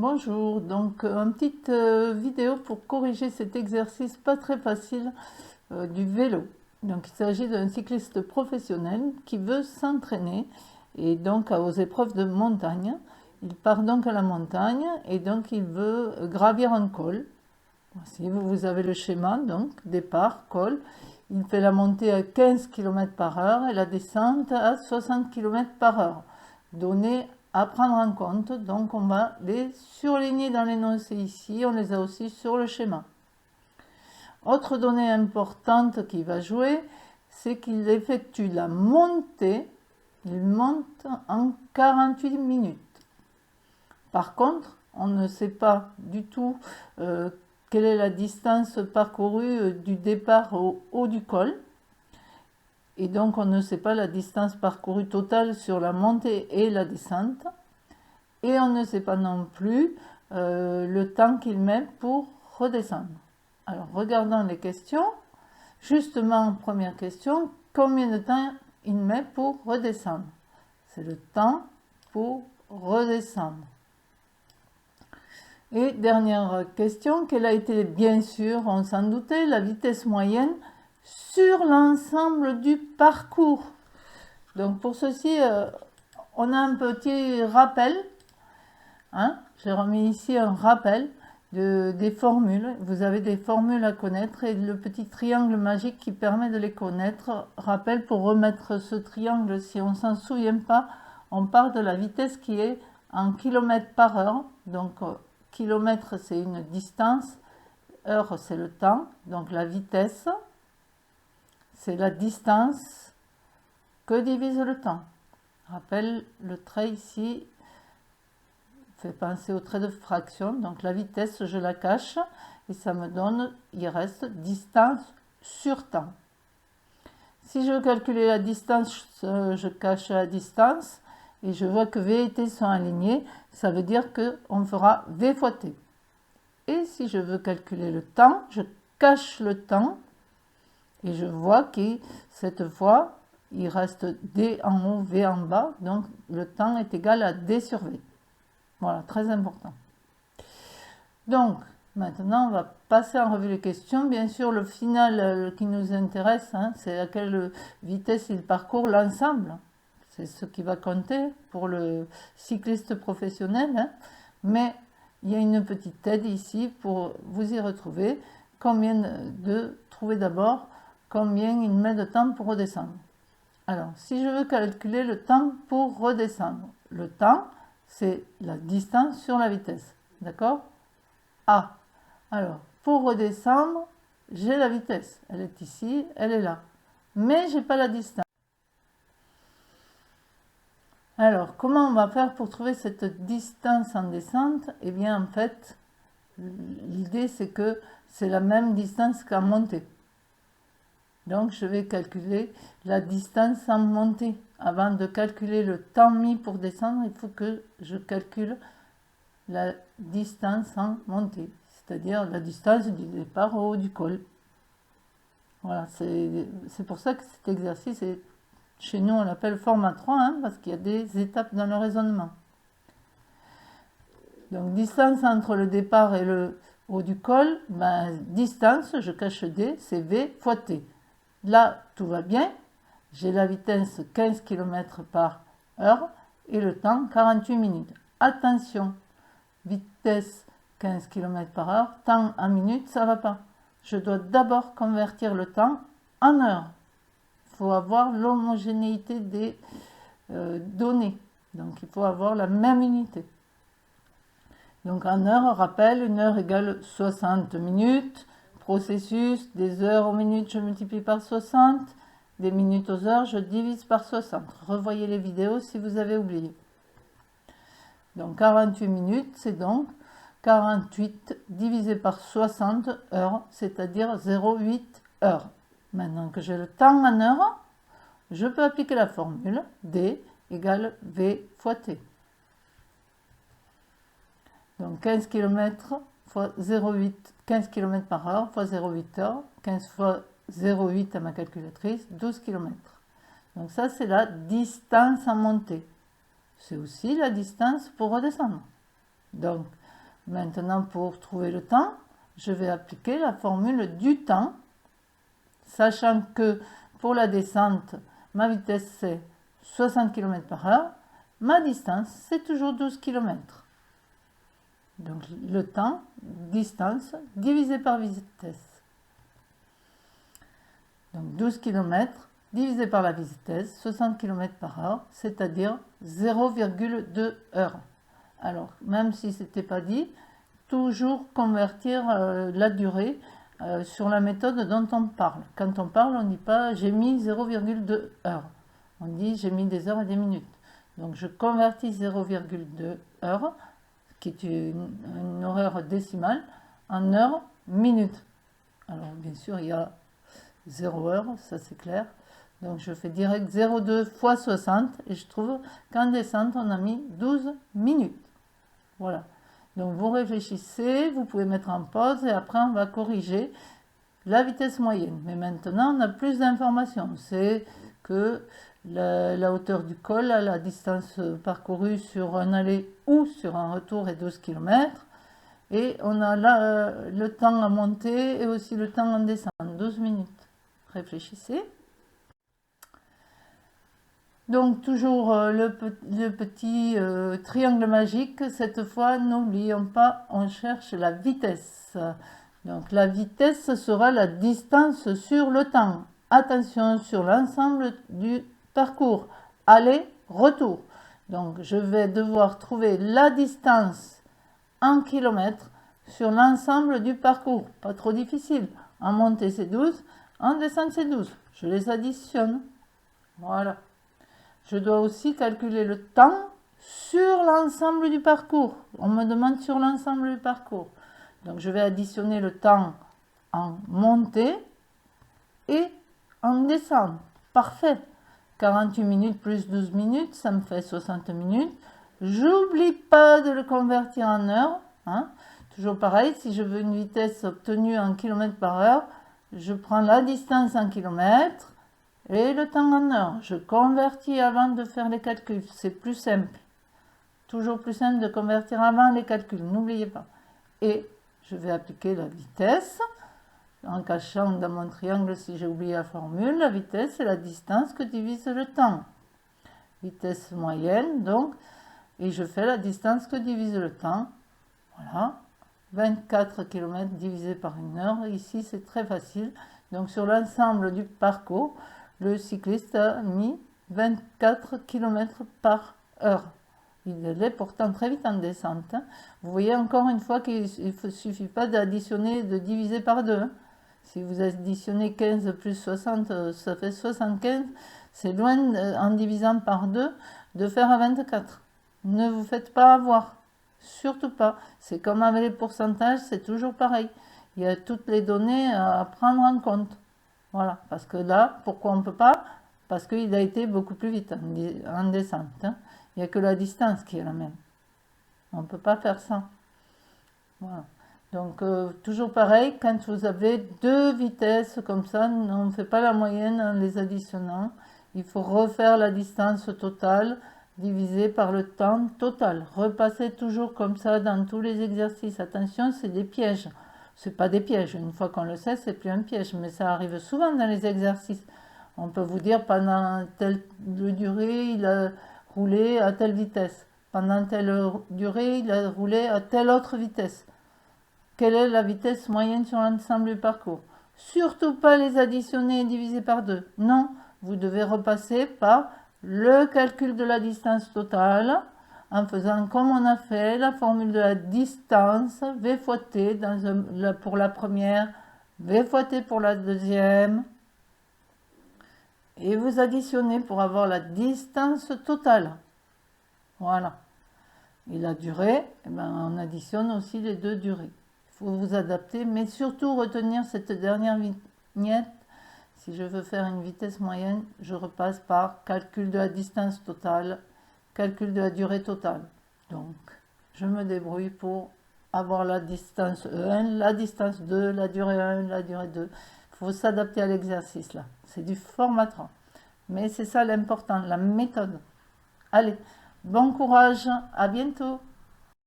Bonjour, donc une petite vidéo pour corriger cet exercice pas très facile du vélo. Donc il s'agit d'un cycliste professionnel qui veut s'entraîner et donc aux épreuves de montagne. Il part donc à la montagne et donc il veut gravir un col. Voici, vous avez le schéma, donc départ, col. Il fait la montée à 15 km par heure et la descente à 60 km par heure. Données à prendre en compte, donc on va les surligner dans l'énoncé ici, on les a aussi sur le schéma. Autre donnée importante qui va jouer, c'est qu'il effectue la montée, il monte en 48 minutes. Par contre, on ne sait pas du tout quelle est la distance parcourue du départ au haut du col. Et donc, on ne sait pas la distance parcourue totale sur la montée et la descente. Et on ne sait pas non plus le temps qu'il met pour redescendre. Alors, regardons les questions. Justement, première question, combien de temps il met pour redescendre? C'est le temps pour redescendre. Et dernière question, quelle a été, bien sûr, on s'en doutait, la vitesse moyenne sur l'ensemble du parcours? Donc pour ceci, on a un petit rappel. J'ai remis ici un rappel des formules. Vous avez des formules à connaître et le petit triangle magique qui permet de les connaître. Rappel pour remettre ce triangle, si on ne s'en souvient pas, on part de la vitesse qui est en kilomètres par heure. Donc kilomètre c'est une distance, heure c'est le temps. Donc la vitesse c'est la distance que divise le temps. Rappel, le trait ici fait penser au trait de fraction, donc la vitesse je la cache et ça me donne, il reste distance sur temps. Si je veux calculer la distance, je cache la distance et je vois que V et T sont alignés, ça veut dire qu'on fera V fois T. Et si je veux calculer le temps, je cache le temps et je vois que cette fois, il reste D en haut, V en bas, donc le temps est égal à D sur V. Voilà, très important. Donc, maintenant, on va passer en revue les questions. Bien sûr, le final qui nous intéresse, c'est à quelle vitesse il parcourt l'ensemble. C'est ce qui va compter pour le cycliste professionnel. Mais il y a une petite aide ici pour vous y retrouver. Trouver d'abord combien il met de temps pour redescendre. Alors, si je veux calculer le temps pour redescendre, le temps, c'est la distance sur la vitesse. D'accord? A. Alors, pour redescendre, j'ai la vitesse. Elle est ici, elle est là. Mais je n'ai pas la distance. Alors, comment on va faire pour trouver cette distance en descente? Eh bien, en fait, l'idée, c'est que c'est la même distance qu'en montée. Donc, je vais calculer la distance en montée. Avant de calculer le temps mis pour descendre, il faut que je calcule la distance en montée, c'est-à-dire la distance du départ au haut du col. Voilà, c'est pour ça que cet exercice, chez nous, on l'appelle format 3, parce qu'il y a des étapes dans le raisonnement. Donc, distance entre le départ et le haut du col, distance, je cache D, c'est V fois T. Là, tout va bien. J'ai la vitesse 15 km par heure et le temps 48 minutes. Attention, vitesse 15 km par heure, temps en minutes, ça ne va pas. Je dois d'abord convertir le temps en heure. Il faut avoir l'homogénéité des données. Donc, il faut avoir la même unité. Donc, en heure, rappel, une heure égale 60 minutes. Processus, des heures aux minutes, je multiplie par 60. Des minutes aux heures, je divise par 60. Revoyez les vidéos si vous avez oublié. Donc 48 minutes, c'est donc 48 divisé par 60 heures, c'est-à-dire 0,8 heures. Maintenant que j'ai le temps en heures, je peux appliquer la formule D égale V fois T. Donc 15 km fois 0,8, 15 km par heure fois 0,8 heures, 15 fois 0,8 à ma calculatrice, 12 km. Donc ça, c'est la distance en montée. C'est aussi la distance pour redescendre. Donc, Maintenant, pour trouver le temps, je vais appliquer la formule du temps, sachant que pour la descente, ma vitesse c'est 60 km/h, ma distance c'est toujours 12 km. Donc le temps, distance, divisé par vitesse. Donc 12 km divisé par la vitesse, 60 km/h, c'est-à-dire 0,2 heures. Alors, même si ce n'était pas dit, toujours convertir la durée sur la méthode dont on parle. Quand on parle, on ne dit pas j'ai mis 0,2 heures. On dit j'ai mis des heures et des minutes. Donc je convertis 0,2 heures, qui est une horaire décimale, en heures minutes. Alors bien sûr, il y a 0 heure, ça c'est clair. Donc je fais direct 0,2 fois 60 et je trouve qu'en descente, on a mis 12 minutes. Voilà. Donc vous réfléchissez, vous pouvez mettre en pause et après on va corriger la vitesse moyenne. Mais maintenant, on a plus d'informations. C'est que la hauteur du col, la distance parcourue sur un aller ou sur un retour est 12 km. Et on a là le temps à monter et aussi le temps en descente, 12 minutes. Réfléchissez. Donc toujours le petit triangle magique, cette fois n'oublions pas, on cherche la vitesse. Donc la vitesse sera la distance sur le temps. Attention sur l'ensemble du parcours, aller-retour. Donc je vais devoir trouver la distance en kilomètres sur l'ensemble du parcours. Pas trop difficile. En montée c'est 12, en descente c'est 12. Je les additionne. Voilà. Je dois aussi calculer le temps sur l'ensemble du parcours. On me demande sur l'ensemble du parcours. Donc je vais additionner le temps en montée et en descente. Parfait. 48 minutes plus 12 minutes, ça me fait 60 minutes. J'oublie pas de le convertir en heure. Hein. Toujours pareil, si je veux une vitesse obtenue en km par heure, je prends la distance en kilomètres. Et le temps en heure, je convertis avant de faire les calculs, c'est plus simple. Toujours plus simple de convertir avant les calculs, n'oubliez pas. Et je vais appliquer la vitesse, en cachant dans mon triangle si j'ai oublié la formule. La vitesse, c'est la distance que divise le temps. Vitesse moyenne, donc, et je fais la distance que divise le temps. Voilà, 24 km divisé par une heure. Ici, c'est très facile. Donc, sur l'ensemble du parcours, le cycliste a mis 24 km par heure. Il est pourtant très vite en descente. Vous voyez encore une fois qu'il ne suffit pas d'additionner, de diviser par 2. Si vous additionnez 15 plus 60, ça fait 75. C'est loin, en divisant par 2, de faire à 24. Ne vous faites pas avoir. Surtout pas. C'est comme avec les pourcentages, c'est toujours pareil. Il y a toutes les données à prendre en compte. Voilà, parce que là, pourquoi on ne peut pas? Parce qu'il a été beaucoup plus vite en descente. Hein. Il n'y a que la distance qui est la même. On ne peut pas faire ça. Voilà. Donc, toujours pareil, quand vous avez deux vitesses comme ça, on ne fait pas la moyenne en les additionnant. Il faut refaire la distance totale divisée par le temps total. Repassez toujours comme ça dans tous les exercices. Attention, c'est des pièges. C'est pas des pièges. Une fois qu'on le sait, c'est plus un piège. Mais ça arrive souvent dans les exercices. On peut vous dire pendant telle durée, il a roulé à telle vitesse. Pendant telle durée, il a roulé à telle autre vitesse. Quelle est la vitesse moyenne sur l'ensemble du parcours? Surtout pas les additionner et diviser par 2. Non, vous devez repasser par le calcul de la distance totale en faisant comme on a fait la formule de la distance, V fois T pour la première, V fois T pour la deuxième. Et vous additionnez pour avoir la distance totale. Voilà. Et la durée, eh ben, on additionne aussi les deux durées. Il faut vous adapter, mais surtout retenir cette dernière vignette. Si je veux faire une vitesse moyenne, je repasse par calcul de la distance totale, calcul de la durée totale. Donc, je me débrouille pour avoir la distance 1, la distance 2, la durée 1, la durée 2. Il faut s'adapter à l'exercice là. C'est du format 3. Mais c'est ça l'important, la méthode. Allez, bon courage, à bientôt.